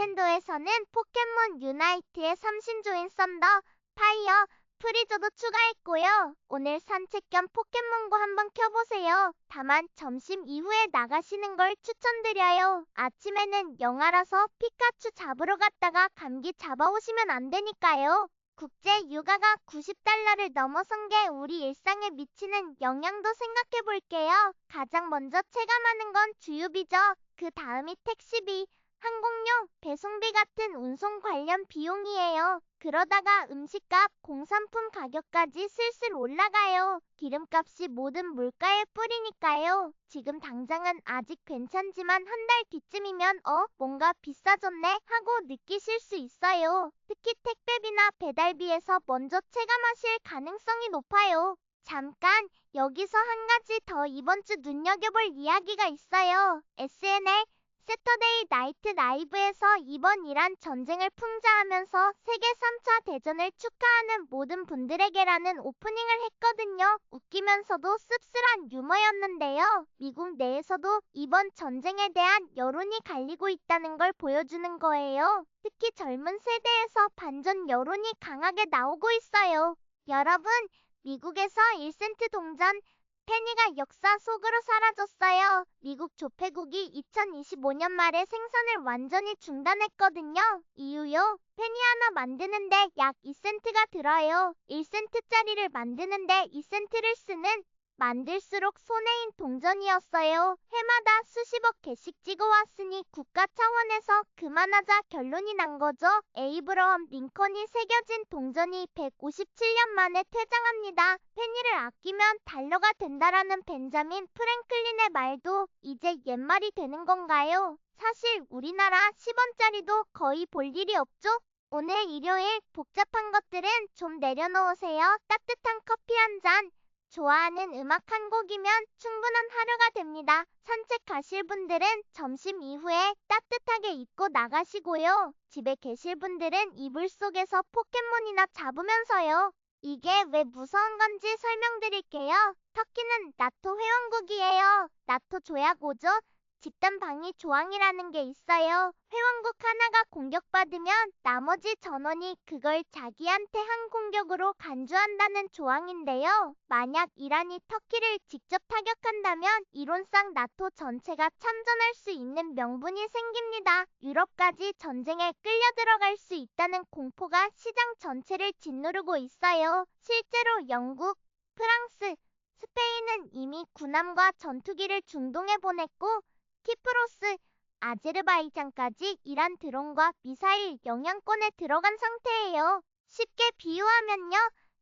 닌텐도에서는 포켓몬 유나이트의 3신조인 썬더, 파이어, 프리저도 추가했고요. 오늘 산책 겸 포켓몬고 한번 켜보세요. 다만 점심 이후에 나가시는 걸 추천드려요. 아침에는 영하라서 피카츄 잡으러 갔다가 감기 잡아오시면 안 되니까요. 국제 유가가 $90를 넘어선 게 우리 일상에 미치는 영향도 생각해 볼게요. 가장 먼저 체감하는 건 주유비죠. 그 다음이 택시비, 항공료, 배송비 같은 운송 관련 비용이에요. 그러다가 음식값, 공산품 가격까지 슬슬 올라가요. 기름값이 모든 물가의 뿌리니까요. 지금 당장은 아직 괜찮지만 한 달 뒤쯤이면 뭔가 비싸졌네 하고 느끼실 수 있어요. 특히 택배비나 배달비에서 먼저 체감하실 가능성이 높아요. 잠깐, 여기서 한 가지 더 이번 주 눈여겨볼 이야기가 있어요. SNL 세터데이 나이트 라이브에서 이번 이란 전쟁을 풍자하면서 세계 3차 대전을 축하하는 모든 분들에게라는 오프닝을 했거든요. 웃기면서도 씁쓸한 유머였는데요. 미국 내에서도 이번 전쟁에 대한 여론이 갈리고 있다는 걸 보여주는 거예요. 특히 젊은 세대에서 반전 여론이 강하게 나오고 있어요. 여러분, 미국에서 1센트 동전 페니가 역사 속으로 사라졌어요. 미국 조폐국이 2025년 말에 생산을 완전히 중단했거든요. 이유요? 페니 하나 만드는데 약 2센트가 들어요. 1센트짜리를 만드는데 2센트를 쓰는 만들수록 손해인 동전이었어요. 해마다 수십억 개씩 찍어왔으니 국가 차원에서 그만하자 결론이 난 거죠. 에이브러함 링컨이 새겨진 동전이 157년 만에 퇴장합니다. 페니를 아끼면 달러가 된다라는 벤자민 프랭클린의 말도 이제 옛말이 되는 건가요? 사실 우리나라 10원짜리도 거의 볼 일이 없죠? 오늘 일요일 복잡한 것들은 좀 내려놓으세요. 따뜻한 커피 한 잔. 좋아하는 음악 한 곡이면 충분한 하루가 됩니다. 산책 가실 분들은 점심 이후에 따뜻하게 입고 나가시고요. 집에 계실 분들은 이불 속에서 포켓몬이나 잡으면서요. 이게 왜 무서운 건지 설명드릴게요. 터키는 나토 회원국이에요. 나토 조약 5조 집단 방위 조항이라는 게 있어요. 회원국 하나가 공격받으면 나머지 전원이 그걸 자기한테 한 공격으로 간주한다는 조항인데요. 만약 이란이 터키를 직접 타격한다면 이론상 나토 전체가 참전할 수 있는 명분이 생깁니다. 유럽까지 전쟁에 끌려 들어갈 수 있다는 공포가 시장 전체를 짓누르고 있어요. 실제로 영국, 프랑스, 스페인은 이미 군함과 전투기를 중동에 보냈고 키프로스, 아제르바이잔까지 이란 드론과 미사일 영향권에 들어간 상태예요. 쉽게 비유하면요.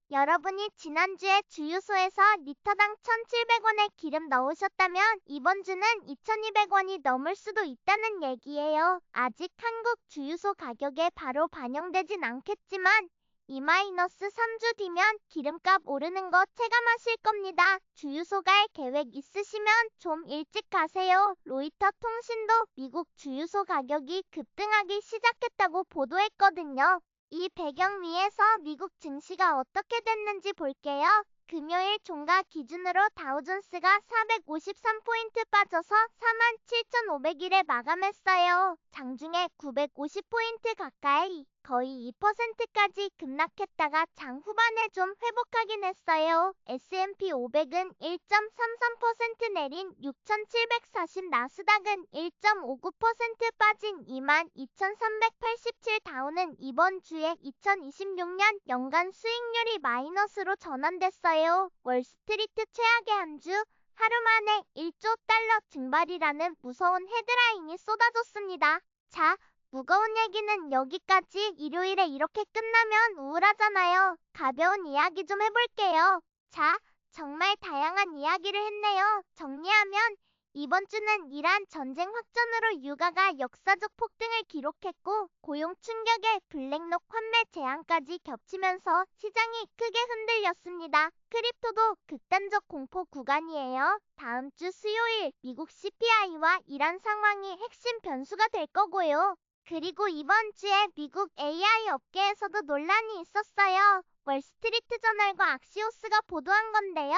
여러분이 지난주에 주유소에서 리터당 1,700원의 기름 넣으셨다면 이번 주는 2,200원이 넘을 수도 있다는 얘기예요. 아직 한국 주유소 가격에 바로 반영되진 않겠지만 2-3주 뒤면 기름값 오르는 거 체감하실 겁니다. 주유소 갈 계획 있으시면 좀 일찍 가세요. 로이터 통신도 미국 주유소 가격이 급등하기 시작했다고 보도했거든요. 이 배경 위에서 미국 증시가 어떻게 됐는지 볼게요. 금요일 종가 기준으로 다우존스가 453포인트 빠져서 47,500일에 마감했어요. 장중에 950포인트 가까이 거의 2%까지 급락했다가 장 후반에 좀 회복하긴 했어요. S&P 500은 1.33% 내린 6,740, 나스닥은 1.59% 빠진 22,387, 다우는 이번 주에 2026년 연간 수익률이 마이너스로 전환됐어요. 월스트리트 최악의 한 주, 하루 만에 1조 달러 증발이라는 무서운 헤드라인이 쏟아졌습니다. 자, 무거운 얘기는 여기까지. 일요일에 이렇게 끝나면 우울하잖아요. 가벼운 이야기 좀 해볼게요. 자, 정말 다양한 이야기를 했네요. 정리하면 이번 주는 이란 전쟁 확전으로 유가가 역사적 폭등을 기록했고 고용 충격에 블랙록 환매 제한까지 겹치면서 시장이 크게 흔들렸습니다. 크립토도 극단적 공포 구간이에요. 다음 주 수요일 미국 CPI와 이란 상황이 핵심 변수가 될 거고요. 그리고 이번 주에 미국 AI 업계에서도 논란이 있었어요. 월스트리트 저널과 악시오스가 보도한 건데요.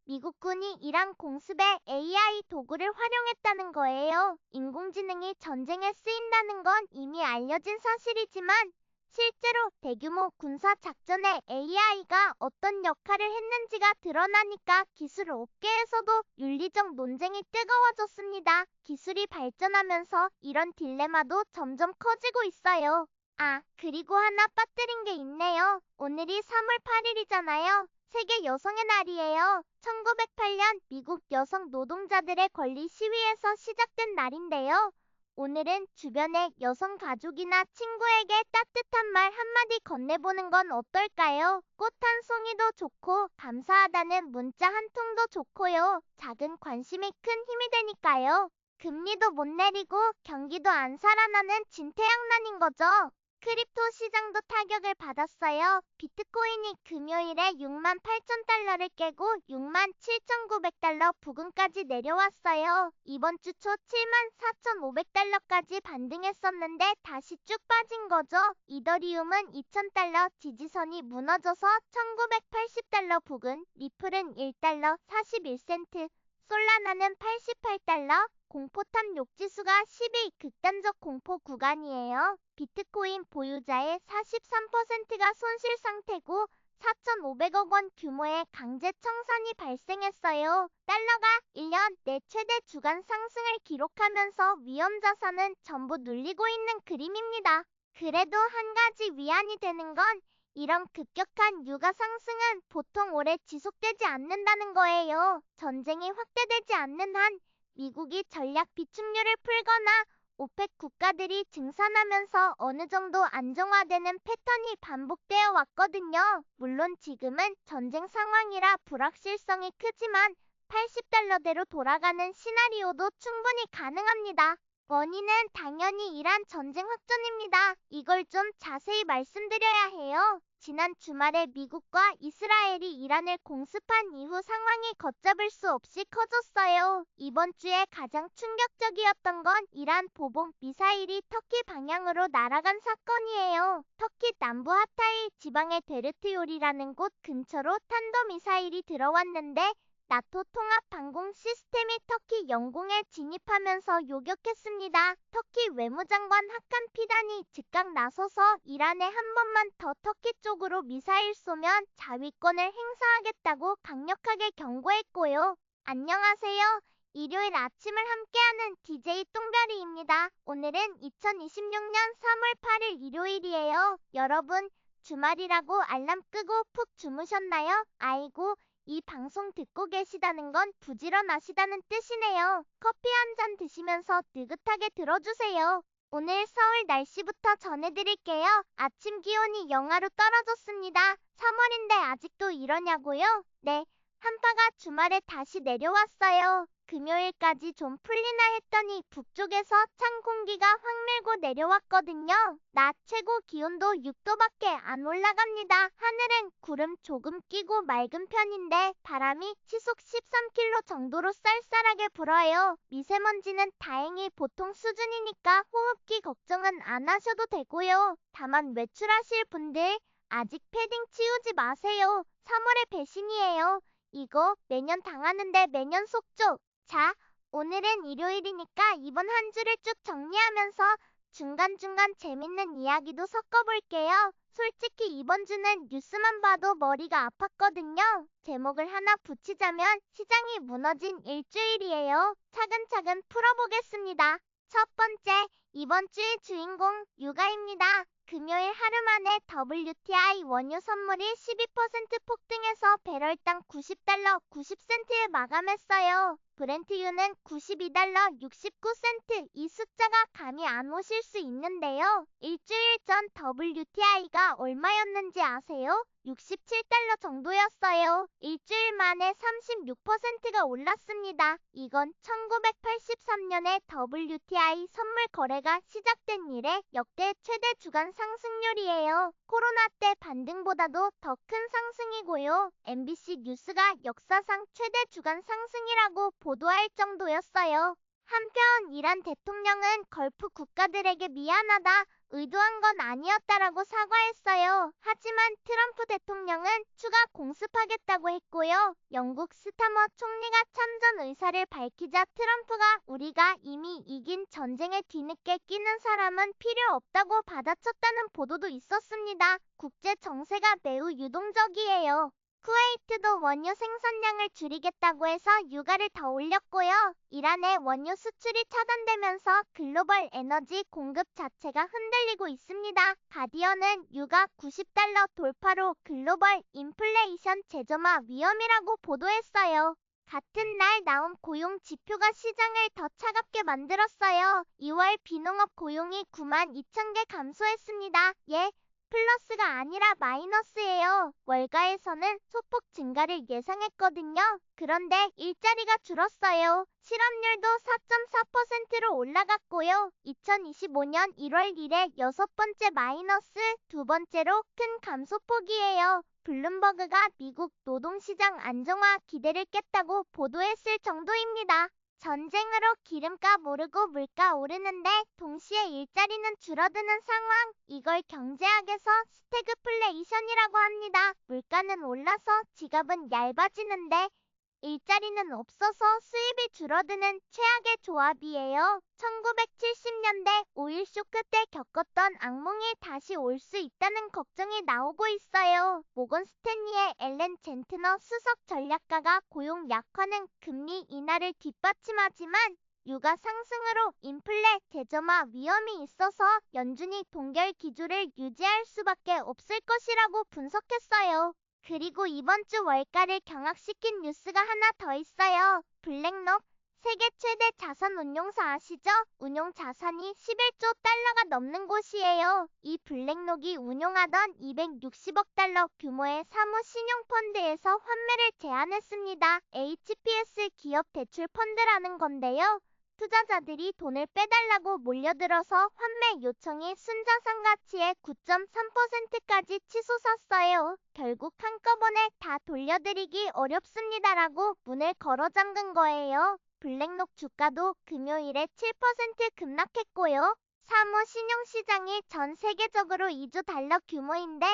미국군이 이란 공습에 AI 도구를 활용했다는 거예요. 인공지능이 전쟁에 쓰인다는 건 이미 알려진 사실이지만 실제로 대규모 군사 작전에 AI가 어떤 역할을 했는지가 드러나니까 기술 업계에서도 윤리적 논쟁이 뜨거워졌습니다. 기술이 발전하면서 이런 딜레마도 점점 커지고 있어요. 아, 그리고 하나 빠뜨린 게 있네요. 오늘이 3월 8일이잖아요. 세계 여성의 날이에요. 1908년 미국 여성 노동자들의 권리 시위에서 시작된 날인데요. 오늘은 주변의 여성 가족이나 친구에게 따뜻한 말 한마디 건네보는 건 어떨까요? 꽃 한 송이도 좋고 감사하다는 문자 한 통도 좋고요. 작은 관심이 큰 힘이 되니까요. 금리도 못 내리고 경기도 안 살아나는 진퇴양난인 거죠. 크립토 시장도 타격을 받았어요. 비트코인이 금요일에 6만 8천 달러를 깨고 6만 7,900달러 부근까지 내려왔어요. 이번 주 초 7만 4,500달러까지 반등했었는데 다시 쭉 빠진 거죠. 이더리움은 2,000달러 지지선이 무너져서 1,980달러 부근, 리플은 1달러 41센트, 솔라나는 88달러, 공포탑 욕지수가 12 극단적 공포 구간이에요. 비트코인 보유자의 43%가 손실 상태고 4,500억 원 규모의 강제 청산이 발생했어요. 달러가 1년 내 최대 주간 상승을 기록하면서 위험 자산은 전부 눌리고 있는 그림입니다. 그래도 한 가지 위안이 되는 건 이런 급격한 유가 상승은 보통 오래 지속되지 않는다는 거예요. 전쟁이 확대되지 않는 한 미국이 전략 비축률을 풀거나 오펙 국가들이 증산하면서 어느 정도 안정화되는 패턴이 반복되어 왔거든요. 물론 지금은 전쟁 상황이라 불확실성이 크지만 80달러대로 돌아가는 시나리오도 충분히 가능합니다. 원인은 당연히 이란 전쟁 확전입니다. 이걸 좀 자세히 말씀드려야 해요. 지난 주말에 미국과 이스라엘이 이란을 공습한 이후 상황이 걷잡을 수 없이 커졌어요. 이번 주에 가장 충격적이었던 건 이란 보복 미사일이 터키 방향으로 날아간 사건이에요. 터키 남부 하타이 지방의 데르트 요리라는 곳 근처로 탄도미사일이 들어왔는데 나토 통합 방공 시스템이 터키 영공에 진입하면서 요격했습니다. 터키 외무장관 하칸 피단이 즉각 나서서 이란에 한 번만 더 터키 쪽으로 미사일 쏘면 자위권을 행사하겠다고 강력하게 경고했고요. 안녕하세요. 일요일 아침을 함께하는 DJ 똥별이입니다. 오늘은 2026년 3월 8일 일요일이에요. 여러분, 주말이라고 알람 끄고 푹 주무셨나요? 아이고, 이 방송 듣고 계시다는 건 부지런하시다는 뜻이네요. 커피 한 잔 드시면서 느긋하게 들어주세요. 오늘 서울 날씨부터 전해드릴게요. 아침 기온이 영하로 떨어졌습니다. 3월인데 아직도 이러냐고요? 네, 한파가 주말에 다시 내려왔어요. 금요일까지 좀 풀리나 했더니 북쪽에서 찬 공기가 확 밀고 내려왔거든요. 낮 최고 기온도 6도밖에 안 올라갑니다. 하늘은 구름 조금 끼고 맑은 편인데 바람이 시속 13km 정도로 쌀쌀하게 불어요. 미세먼지는 다행히 보통 수준이니까 호흡기 걱정은 안 하셔도 되고요. 다만 외출하실 분들 아직 패딩 치우지 마세요. 3월의 배신이에요. 이거 매년 당하는데 매년 속죠. 자, 오늘은 일요일이니까 이번 한 주를 쭉 정리하면서 중간중간 재밌는 이야기도 섞어볼게요. 솔직히 이번 주는 뉴스만 봐도 머리가 아팠거든요. 제목을 하나 붙이자면 시장이 무너진 일주일이에요. 차근차근 풀어보겠습니다. 첫 번째, 이번 주의 주인공 유가입니다. 금요일 하루 만에 WTI 원유 선물이 12% 폭등해서 배럴당 90달러 90센트에 마감했어요. 브렌트유는 92달러 69센트. 이 숫자가 감이 안 오실 수 있는데요. 일주일 전 WTI가 얼마였는지 아세요? 67달러 정도였어요. 일주일 만에 36%가 올랐습니다. 이건 1983년에 WTI 선물 거래가 시작된 이래 역대 최대 주간 상승률이에요. 코로나 때 반등보다도 더 큰 상승이고요. MBC 뉴스가 역사상 최대 주간 상승이라고 보도할 정도였어요. 한편 이란 대통령은 걸프 국가들에게 미안하다, 의도한 건 아니었다라고 사과했어요. 하지만 트럼프 대통령은 추가 공습하겠다고 했고요. 영국 스타머 총리가 참전 의사를 밝히자 트럼프가 우리가 이미 이긴 전쟁에 뒤늦게 끼는 사람은 필요 없다고 받아쳤다는 보도도 있었습니다. 국제 정세가 매우 유동적이에요. 쿠웨이트도 원유 생산량을 줄이겠다고 해서 유가를 더 올렸고요. 이란의 원유 수출이 차단되면서 글로벌 에너지 공급 자체가 흔들리고 있습니다. 가디언은 유가 90달러 돌파로 글로벌 인플레이션 재점화 위험이라고 보도했어요. 같은 날 나온 고용 지표가 시장을 더 차갑게 만들었어요. 2월 비농업 고용이 9만 2천 개 감소했습니다. 플러스가 아니라 마이너스예요. 월가에서는 소폭 증가를 예상했거든요. 그런데 일자리가 줄었어요. 실업률도 4.4%로 올라갔고요. 2025년 1월 이래 6번째 마이너스, 두 번째로 큰 감소폭이에요. 블룸버그가 미국 노동시장 안정화 기대를 깼다고 보도했을 정도입니다. 전쟁으로 기름값 오르고 물가 오르는데 동시에 일자리는 줄어드는 상황. 이걸 경제학에서 스태그플레이션이라고 합니다. 물가는 올라서 지갑은 얇아지는데 일자리는 없어서 수입이 줄어드는 최악의 조합이에요. 1970년대 오일 쇼크 때 겪었던 악몽이 다시 올 수 있다는 걱정이 나오고 있어요. 모건 스탠리의 앨런 젠트너 수석 전략가가 고용 약화는 금리 인하를 뒷받침하지만 유가 상승으로 인플레 재점화 위험이 있어서 연준이 동결 기조를 유지할 수밖에 없을 것이라고 분석했어요. 그리고 이번 주 월가를 경악시킨 뉴스가 하나 더 있어요. 블랙록, 세계 최대 자산 운용사 아시죠? 운용 자산이 11조 달러가 넘는 곳이에요. 이 블랙록이 운용하던 260억 달러 규모의 사무 신용 펀드에서 환매를 제안했습니다. HPS 기업 대출 펀드라는 건데요. 투자자들이 돈을 빼달라고 몰려들어서 환매 요청이 순자산 가치의 9.3%까지 치솟았어요. 결국 한꺼번에 다 돌려드리기 어렵습니다라고 문을 걸어 잠근 거예요. 블랙록 주가도 금요일에 7% 급락했고요. 사무 신용시장이 전 세계적으로 2조 달러 규모인데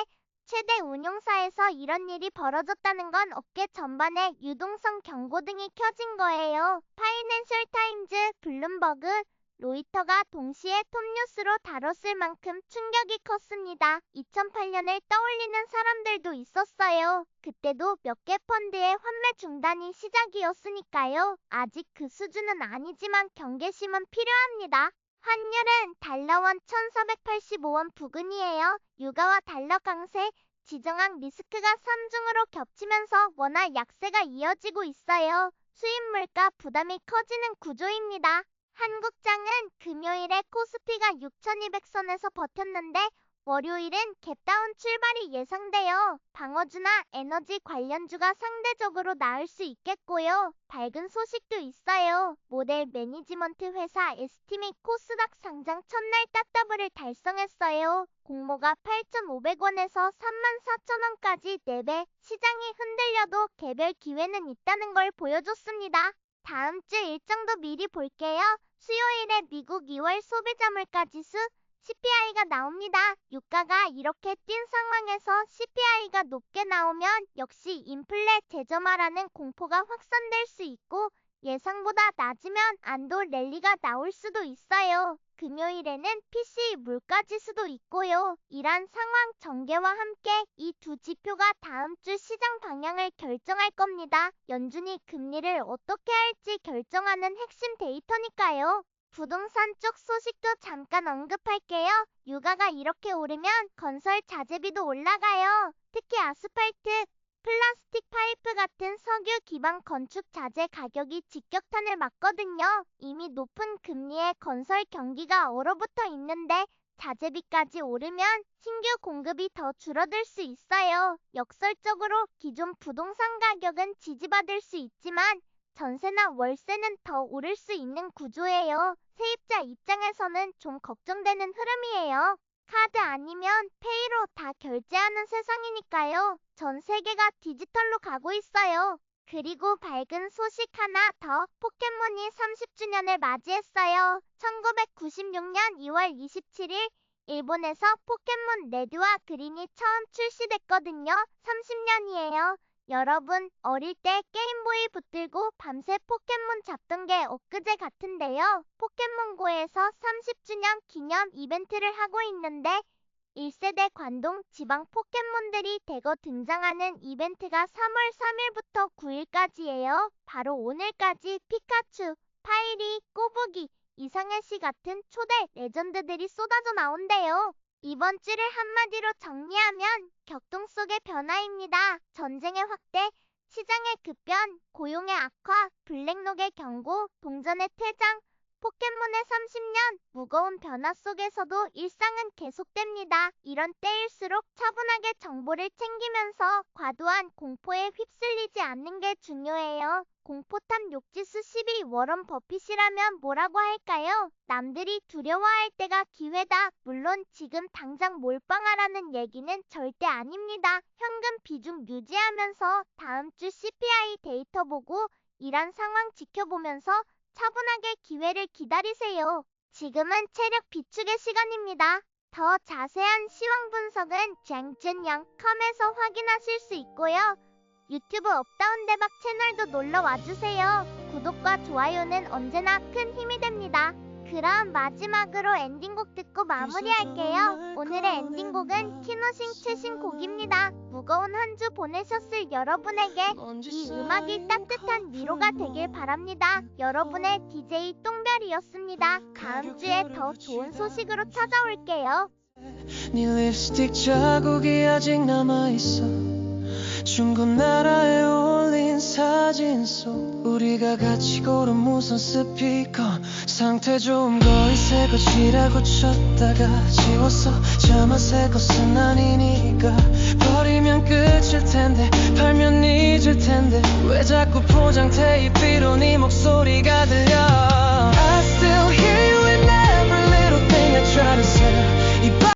최대 운용사에서 이런 일이 벌어졌다는 건 업계 전반에 유동성 경고등이 켜진 거예요. 파이낸셜 타임즈, 블룸버그, 로이터가 동시에 톱뉴스로 다뤘을 만큼 충격이 컸습니다. 2008년을 떠올리는 사람들도 있었어요. 그때도 몇 개 펀드의 환매 중단이 시작이었으니까요. 아직 그 수준은 아니지만 경계심은 필요합니다. 환율은 달러원 1485원 부근이에요. 유가와 달러 강세, 지정학 리스크가 삼중으로 겹치면서 원화 약세가 이어지고 있어요. 수입 물가 부담이 커지는 구조입니다. 한국장은 금요일에 코스피가 6200선에서 버텼는데 월요일은 갭다운 출발이 예상돼요. 방어주나 에너지 관련주가 상대적으로 나을 수 있겠고요. 밝은 소식도 있어요. 모델 매니지먼트 회사 에스티미 코스닥 상장 첫날 따더블을 달성했어요. 공모가 8,500원에서 34,000원까지 4배, 시장이 흔들려도 개별 기회는 있다는 걸 보여줬습니다. 다음 주 일정도 미리 볼게요. 수요일에 미국 2월 소비자 물가 지수 CPI가 나옵니다. 유가가 이렇게 뛴 상황에서 CPI가 높게 나오면 역시 인플레 재점화라는 공포가 확산될 수 있고 예상보다 낮으면 안도 랠리가 나올 수도 있어요. 금요일에는 PCE 물가지수도 있고요. 이란 상황 전개와 함께 이 두 지표가 다음 주 시장 방향을 결정할 겁니다. 연준이 금리를 어떻게 할지 결정하는 핵심 데이터니까요. 부동산 쪽 소식도 잠깐 언급할게요. 유가가 이렇게 오르면 건설 자재비도 올라가요. 특히 아스팔트, 플라스틱 파이프 같은 석유 기반 건축 자재 가격이 직격탄을 맞거든요. 이미 높은 금리에 건설 경기가 얼어붙어 있는데 자재비까지 오르면 신규 공급이 더 줄어들 수 있어요. 역설적으로 기존 부동산 가격은 지지받을 수 있지만 전세나 월세는 더 오를 수 있는 구조예요. 세입자 입장에서는 좀 걱정되는 흐름이에요. 카드 아니면 페이로 다 결제하는 세상이니까요. 전 세계가 디지털로 가고 있어요. 그리고 밝은 소식 하나 더. 포켓몬이 30주년을 맞이했어요. 1996년 2월 27일 일본에서 포켓몬 레드와 그린이 처음 출시됐거든요. 30년이에요. 여러분, 어릴 때 게임보이 붙들고 밤새 포켓몬 잡던 게 엊그제 같은데요. 포켓몬고에서 30주년 기념 이벤트를 하고 있는데 1세대 관동 지방 포켓몬들이 대거 등장하는 이벤트가 3월 3일부터 9일까지예요. 바로 오늘까지 피카츄, 파이리, 꼬부기, 이상해씨 같은 초대 레전드들이 쏟아져 나온대요. 이번 주를 한마디로 정리하면 격동 속의 변화입니다. 전쟁의 확대, 시장의 급변, 고용의 악화, 블랙록의 경고, 동전의 퇴장, 포켓몬의 30년, 무거운 변화 속에서도 일상은 계속됩니다. 이런 때일수록 차분하게 정보를 챙기면서 과도한 공포에 휩쓸리지 않는 게 중요해요. 공포탐 욕지수 12 워런 버핏이라면 뭐라고 할까요? 남들이 두려워할 때가 기회다. 물론 지금 당장 몰빵하라는 얘기는 절대 아닙니다. 현금 비중 유지하면서 다음 주 CPI 데이터 보고 이란 상황 지켜보면서 차분하게 기회를 기다리세요. 지금은 체력 비축의 시간입니다. 더 자세한 시황 분석은 쟁진영컴에서 확인하실 수 있고요. 유튜브 업다운 대박 채널도 놀러 와주세요. 구독과 좋아요는 언제나 큰 힘이 됩니다. 그럼 마지막으로 엔딩곡 듣고 마무리할게요. 오늘의 엔딩곡은 키노싱 최신 곡입니다. 무거운 한 주 보내셨을 여러분에게 이 음악이 따뜻한 위로가 되길 바랍니다. 여러분의 DJ 똥별이었습니다. 다음 주에 더 좋은 소식으로 찾아올게요. 네 립스틱 자국이 아직 남아있어. 중국나라에 올린 사진 속 우리가 같이 고른 무선 스피커. 상태 좋은 거리 새 것이라고 쳤다가 지웠어. 차마 새 것은 아니니까. 버리면 끝일 텐데 팔면 잊을 텐데 왜 자꾸 포장 테이프로 네 목소리가 들려.